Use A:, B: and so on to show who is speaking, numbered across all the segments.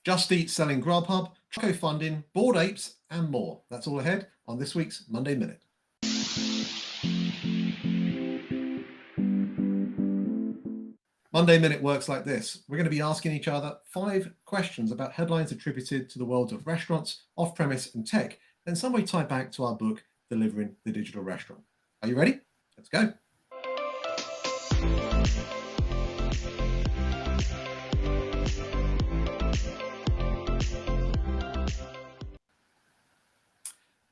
A: Just Eat selling GrubHub, Choco funding, Bored Apes, and more. That's all ahead on this week's Monday Minute. Monday Minute works like this. We're going to be asking each other 5 questions about headlines attributed to the world of restaurants, off-premise, and tech, in some way tied back to our book, Delivering the Digital Restaurant. Are you ready? Let's go.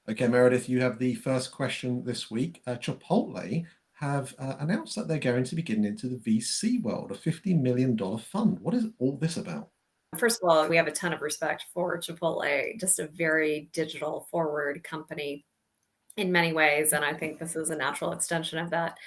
A: Okay, Meredith, you have the first question this week. Chipotle have announced that they're going to be getting into the VC world, a $50 million fund. What is all this about?
B: First of all, we have a ton of respect for Chipotle, just a very digital forward company in many ways. And I think this is a natural extension of that.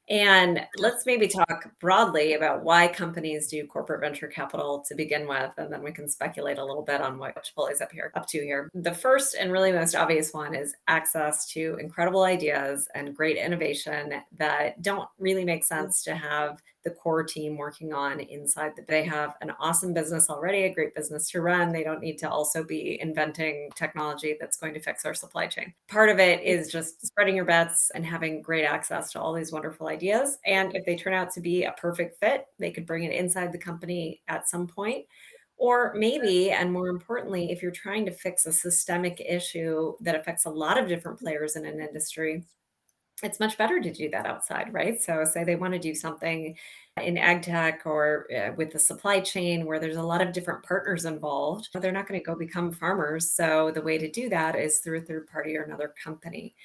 B: And let's maybe talk broadly about why companies do corporate venture capital to begin with, and then we can speculate a little bit on what Chipotle is up to here. The first and really most obvious one is access to incredible ideas and great innovation that don't really make sense to have the core team working on inside. They have an awesome business already, a great business to run. They don't need to also be inventing technology that's going to fix our supply chain. Part of it is just spreading your bets and having great access to all these wonderful ideas. And if they turn out to be a perfect fit, they could bring it inside the company at some point. Or maybe, and more importantly, if you're trying to fix a systemic issue that affects a lot of different players in an industry, it's much better to do that outside, right? So say they want to do something in ag tech or with the supply chain where there's a lot of different partners involved. They're not going to go become farmers. So the way to do that is through a third party or another company.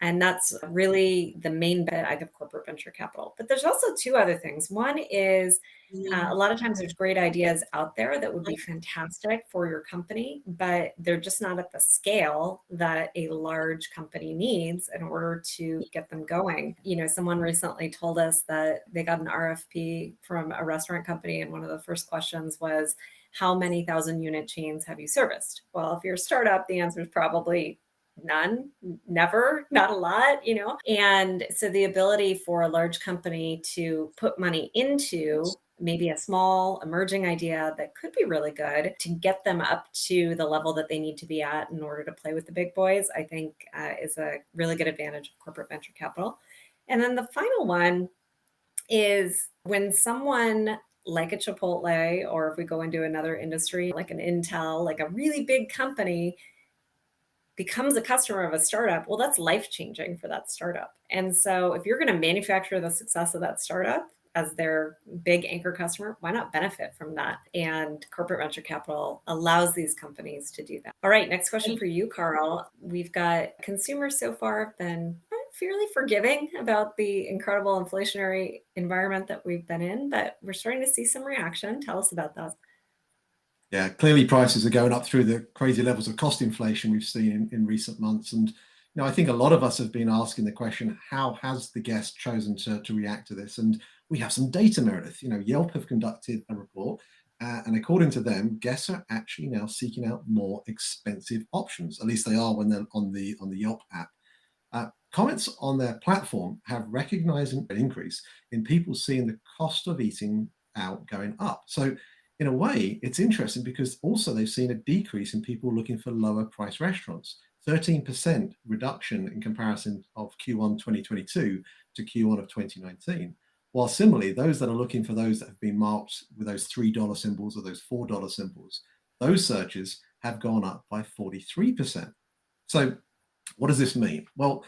B: And that's really the main bit I give corporate venture capital. But there's also 2 other things. One is a lot of times there's great ideas out there that would be fantastic for your company, but they're just not at the scale that a large company needs in order to get them going. You know, someone recently told us that they got an RFP from a restaurant company, and one of the first questions was, how many 1,000-unit chains have you serviced? Well, if you're a startup, the answer is probably none, never, not a lot, you know? And so the ability for a large company to put money into maybe a small emerging idea that could be really good to get them up to the level that they need to be at in order to play with the big boys, I think is a really good advantage of corporate venture capital. And then the final one is when someone like a Chipotle, or if we go into another industry, like an Intel, like a really big company, becomes a customer of a startup, well, that's life-changing for that startup. And so if you're going to manufacture the success of that startup as their big anchor customer, why not benefit from that? And corporate venture capital allows these companies to do that. All right, next question for you, Carl. We've got consumers so far have been fairly forgiving about the incredible inflationary environment that we've been in, but we're starting to see some reaction. Tell us about that.
A: Yeah, clearly prices are going up through the crazy levels of cost inflation we've seen in recent months. And I think a lot of us have been asking the question, how has the guest chosen to react to this? And we have some data, Meredith. Yelp have conducted a report, and according to them, guests are actually now seeking out more expensive options. At least they are when they're on the Yelp app. Comments on their platform have recognized an increase in people seeing the cost of eating out going up. So in a way, it's interesting because also they've seen a decrease in people looking for lower price restaurants, 13% reduction in comparison of Q1 2022 to Q1 of 2019. While similarly, those that are looking for those that have been marked with those $3 symbols or those $4 symbols, those searches have gone up by 43%. So what does this mean? Well,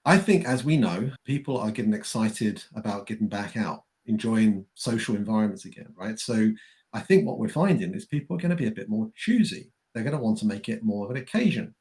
A: I think, as we know, people are getting excited about getting back out, enjoying social environments again, right? So I think what we're finding is people are going to be a bit more choosy. They're going to want to make it more of an occasion.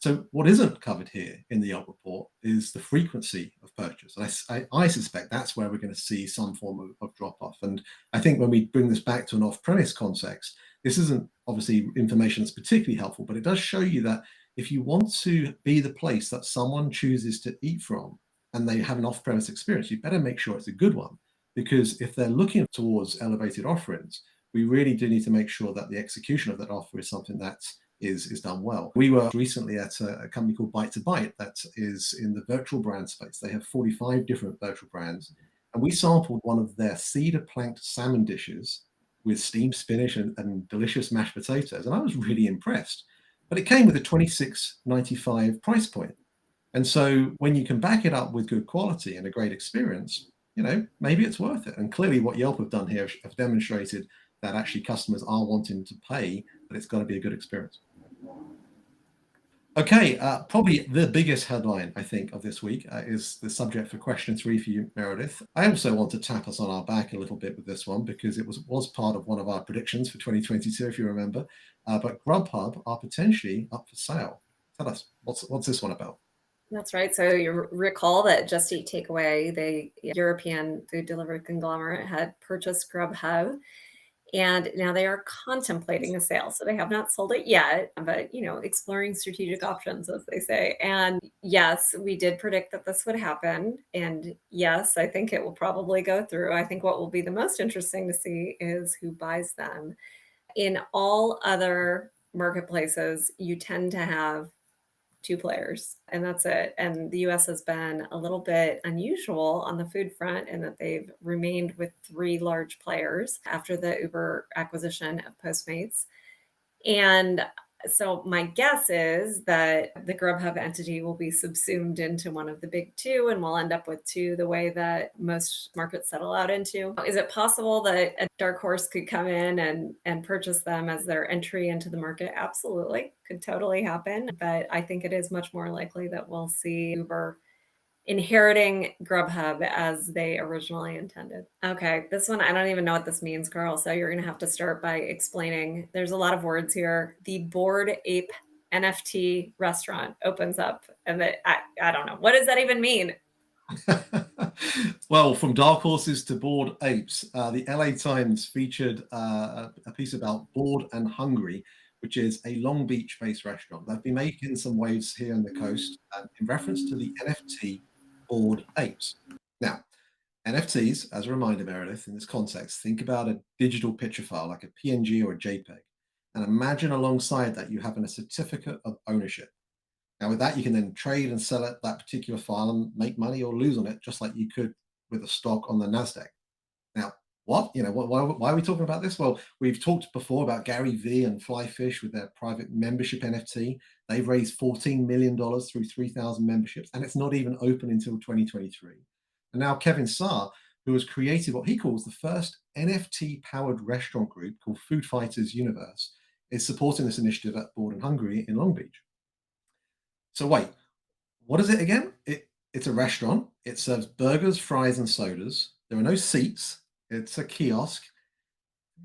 A: So what isn't covered here in the Yelp report is the frequency of purchase. I suspect that's where we're going to see some form of drop-off. And I think when we bring this back to an off-premise context, this isn't obviously information that's particularly helpful, but it does show you that if you want to be the place that someone chooses to eat from and they have an off-premise experience, you better make sure it's a good one. Because if they're looking towards elevated offerings, we really do need to make sure that the execution of that offer is something that is done well. We were recently at a company called Bite to Bite that is in the virtual brand space. They have 45 different virtual brands. And we sampled one of their cedar planked salmon dishes with steamed spinach and delicious mashed potatoes. And I was really impressed. But it came with a $26.95 price point. And so when you can back it up with good quality and a great experience, maybe it's worth it. And clearly what Yelp have done here have demonstrated that actually customers are wanting to pay, but it's got to be a good experience. Okay, probably the biggest headline, I think, of this week is the subject for question 3 for you, Meredith. I also want to tap us on our back a little bit with this one because it was part of one of our predictions for 2022, if you remember. But GrubHub are potentially up for sale. Tell us, what's this one about?
B: That's right. So you recall that Just Eat Takeaway, the European food delivery conglomerate, had purchased GrubHub. And now they are contemplating a sale. So they have not sold it yet, but exploring strategic options, as they say. And yes, we did predict that this would happen. And yes, I think it will probably go through. I think what will be the most interesting to see is who buys them. In all other marketplaces, you tend to have 2 players, and that's it. And the US has been a little bit unusual on the food front in that they've remained with 3 large players after the Uber acquisition of Postmates. And so my guess is that the GrubHub entity will be subsumed into one of the big 2, and we'll end up with 2 the way that most markets settle out into. Is it possible that a dark horse could come in and purchase them as their entry into the market? Absolutely, could totally happen. But I think it is much more likely that we'll see Uber inheriting GrubHub as they originally intended. Okay, this one, I don't even know what this means, Carl. So you're going to have to start by explaining. There's a lot of words here. The Bored Ape NFT restaurant opens up, and I don't know. What does that even mean?
A: Well, from dark horses to bored apes, the LA Times featured a piece about Bored and Hungry, which is a Long Beach-based restaurant. They've been making some waves here on the coast in reference to the NFT Bored Apes. Now, NFTs, as a reminder, Meredith, in this context, think about a digital picture file like a PNG or a JPEG, and imagine alongside that you having a certificate of ownership. Now, with that, you can then trade and sell it, that particular file, and make money or lose on it, just like you could with a stock on the NASDAQ. Now, why are we talking about this? Well, we've talked before about Gary V and Flyfish with their private membership NFT. They've raised $14 million through 3,000 memberships, and it's not even open until 2023. And now Kevin Saar, who has created what he calls the first NFT-powered restaurant group called Food Fighters Universe, is supporting this initiative at Bored and Hungry in Long Beach. So wait, what is it again? It's a restaurant. It serves burgers, fries, and sodas. There are no seats. It's a kiosk.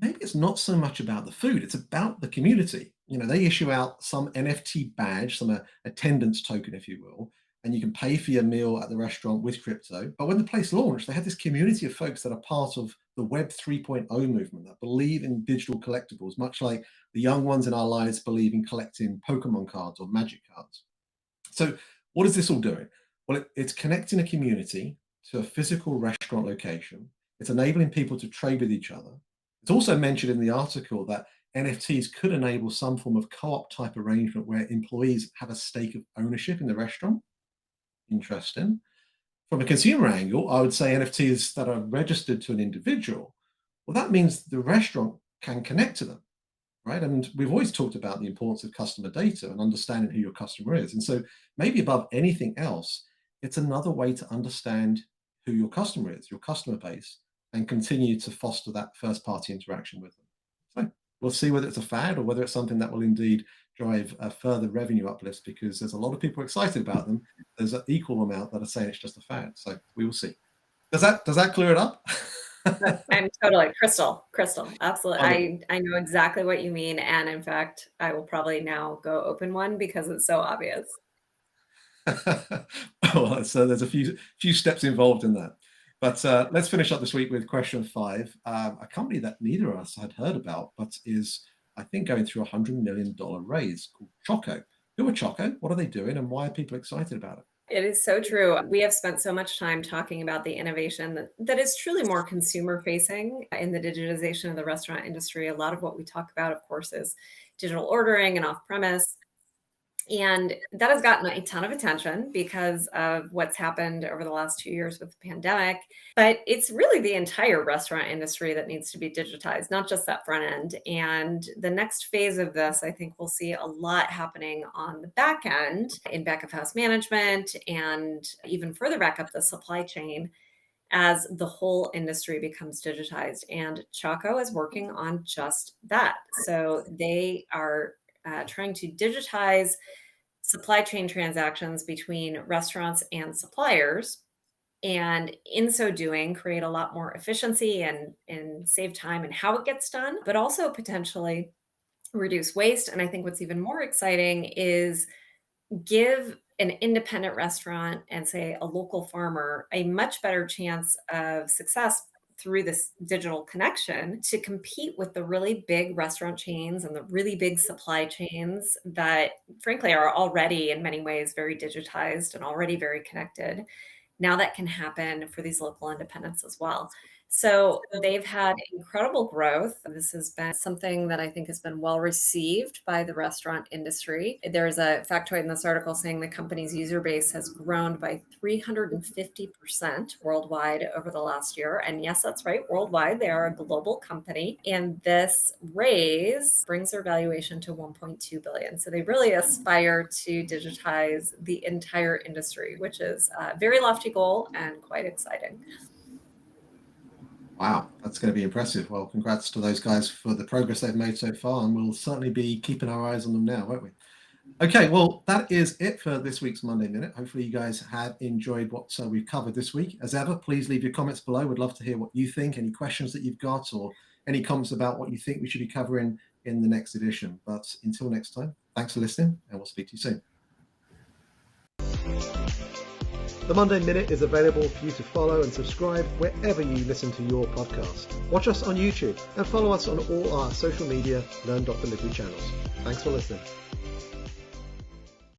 A: Maybe it's not so much about the food. It's about the community. They issue out some NFT badge, some attendance token, if you will, and you can pay for your meal at the restaurant with crypto. But when the place launched, they had this community of folks that are part of the Web 3.0 movement that believe in digital collectibles, much like the young ones in our lives believe in collecting Pokemon cards or magic cards. So what is this all doing? Well, it's connecting a community to a physical restaurant location. It's enabling people to trade with each other. It's also mentioned in the article that NFTs could enable some form of co-op type arrangement where employees have a stake of ownership in the restaurant. Interesting. From a consumer angle, I would say NFTs that are registered to an individual, well, that means the restaurant can connect to them, right? And we've always talked about the importance of customer data and understanding who your customer is. And so maybe above anything else, it's another way to understand who your customer is, your customer base, and continue to foster that first party interaction with them. So we'll see whether it's a fad or whether it's something that will indeed drive a further revenue uplift, because there's a lot of people excited about them. There's an equal amount that are saying it's just a fad. So we will see. Does that clear it up?
B: I'm totally crystal, absolutely. I know exactly what you mean. And in fact, I will probably now go open one because it's so obvious.
A: Well, so there's a few steps involved in that. But let's finish up this week with question 5. A company that neither of us had heard about, but is, I think, going through $100 million raise, called Choco. Who are Choco? What are they doing? And why are people excited about it?
B: It is so true. We have spent so much time talking about the innovation that is truly more consumer facing in the digitization of the restaurant industry. A lot of what we talk about, of course, is digital ordering and off premise. And that has gotten a ton of attention because of what's happened over the last 2 years with the pandemic. But it's really the entire restaurant industry that needs to be digitized, not just that front end. And the next phase of this, I think we'll see a lot happening on the back end in back of house management and even further back up the supply chain as the whole industry becomes digitized. And Choco is working on just that. So they are trying to digitize supply chain transactions between restaurants and suppliers. And in so doing, create a lot more efficiency and save time in how it gets done, but also potentially reduce waste. And I think what's even more exciting is give an independent restaurant and say a local farmer a much better chance of success through this digital connection to compete with the really big restaurant chains and the really big supply chains that frankly are already in many ways very digitized and already very connected. Now that can happen for these local independents as well. So they've had incredible growth. This has been something that I think has been well received by the restaurant industry. There's a factoid in this article saying the company's user base has grown by 350% worldwide over the last year. And yes, that's right, worldwide. They are a global company. And this raise brings their valuation to 1.2 billion. So they really aspire to digitize the entire industry, which is a very lofty goal and quite exciting.
A: Wow, that's going to be impressive. Well, congrats to those guys for the progress they've made so far, and we'll certainly be keeping our eyes on them now, won't we? Okay, well, that is it for this week's Monday Minute. Hopefully you guys have enjoyed what we've covered this week. As ever, please leave your comments below. We'd love to hear what you think, any questions that you've got, or any comments about what you think we should be covering in the next edition. But until next time, thanks for listening, and we'll speak to you soon. The Monday Minute is available for you to follow and subscribe wherever you listen to your podcast. Watch us on YouTube and follow us on all our social media Learn Delivery channels. Thanks for listening.